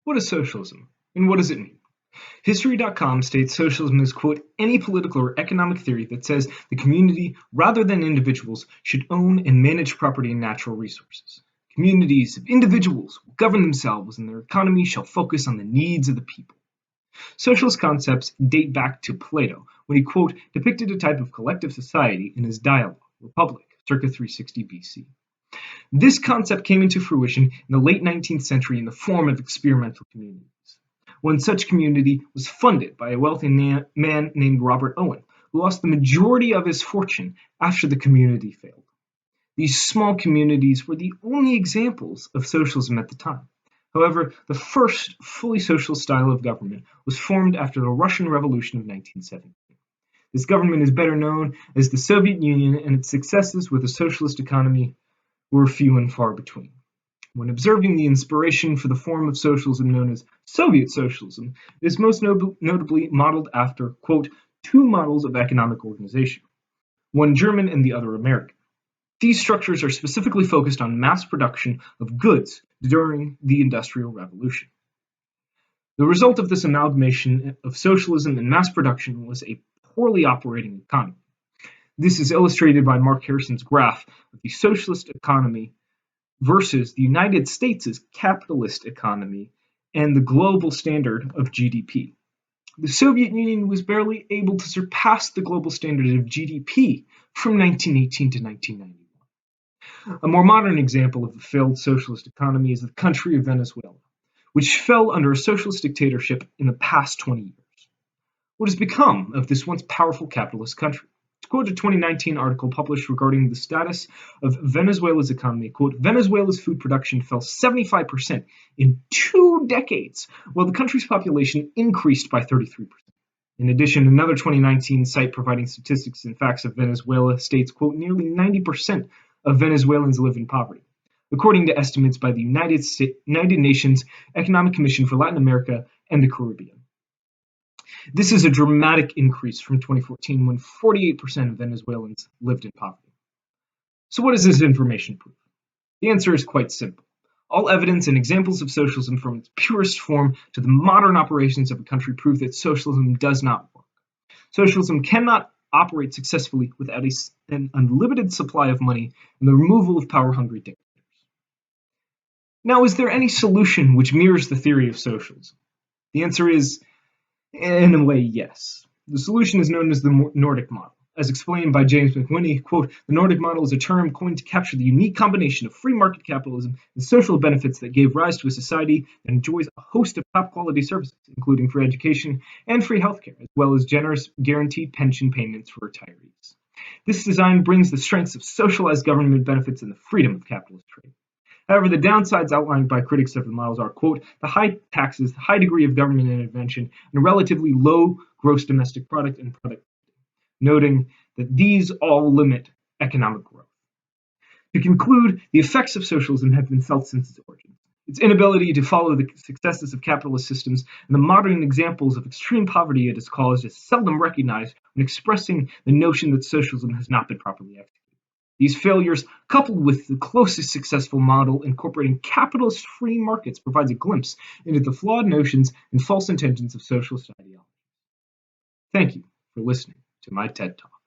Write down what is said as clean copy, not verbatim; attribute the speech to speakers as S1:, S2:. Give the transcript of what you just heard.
S1: What is socialism, and what does it mean? History.com states socialism is, quote, any political or economic theory that says the community, rather than individuals, should own and manage property and natural resources. Communities of individuals will govern themselves and their economy shall focus on the needs of the people. Socialist concepts date back to Plato, when he, quote, depicted a type of collective society in his dialogue, Republic, circa 360 BC. This concept came into fruition in the late 19th century in the form of experimental communities. One such community was funded by a wealthy man named Robert Owen, who lost the majority of his fortune after the community failed. These small communities were the only examples of socialism at the time. However, the first fully social style of government was formed after the Russian Revolution of 1917. This government is better known as the Soviet Union, and its successes with a socialist economy were few and far between. When observing the inspiration for the form of socialism known as Soviet socialism, it is most notably modeled after, quote, two models of economic organization, one German and the other American. These structures are specifically focused on mass production of goods during the Industrial Revolution. The result of this amalgamation of socialism and mass production was a poorly operating economy. This is illustrated by Mark Harrison's graph of the socialist economy versus the United States' capitalist economy and the global standard of GDP. The Soviet Union was barely able to surpass the global standard of GDP from 1918 to 1991. A more modern example of a failed socialist economy is the country of Venezuela, which fell under a socialist dictatorship in the past 20 years. What has become of this once powerful capitalist country? To quote a 2019 article published regarding the status of Venezuela's economy, quote, Venezuela's food production fell 75% in 2 decades, while the country's population increased by 33%. In addition, another 2019 site providing statistics and facts of Venezuela states, quote, nearly 90% of Venezuelans live in poverty, according to estimates by the United Nations Economic Commission for Latin America and the Caribbean. This is a dramatic increase from 2014, when 48% of Venezuelans lived in poverty. So what does this information prove? The answer is quite simple. All evidence and examples of socialism from its purest form to the modern operations of a country prove that socialism does not work. Socialism cannot operate successfully without an unlimited supply of money and the removal of power-hungry dictators. Now, is there any solution which mirrors the theory of socialism? The answer is, in a way, yes. The solution is known as the Nordic model. As explained by James McWhinney, quote, the Nordic model is a term coined to capture the unique combination of free market capitalism and social benefits that gave rise to a society that enjoys a host of top-quality services, including free education and free healthcare, as well as generous guaranteed pension payments for retirees. This design brings the strengths of socialized government benefits and the freedom of capitalist trade. However, the downsides outlined by critics of the models are, quote, the high taxes, the high degree of government intervention, and a relatively low gross domestic product and product, noting that these all limit economic growth. To conclude, the effects of socialism have been felt since its origins. Its inability to follow the successes of capitalist systems and the modern examples of extreme poverty it has caused is seldom recognized when expressing the notion that socialism has not been properly executed. These failures, coupled with the closest successful model incorporating capitalist free markets, provides a glimpse into the flawed notions and false intentions of socialist ideology. Thank you for listening to my TED Talk.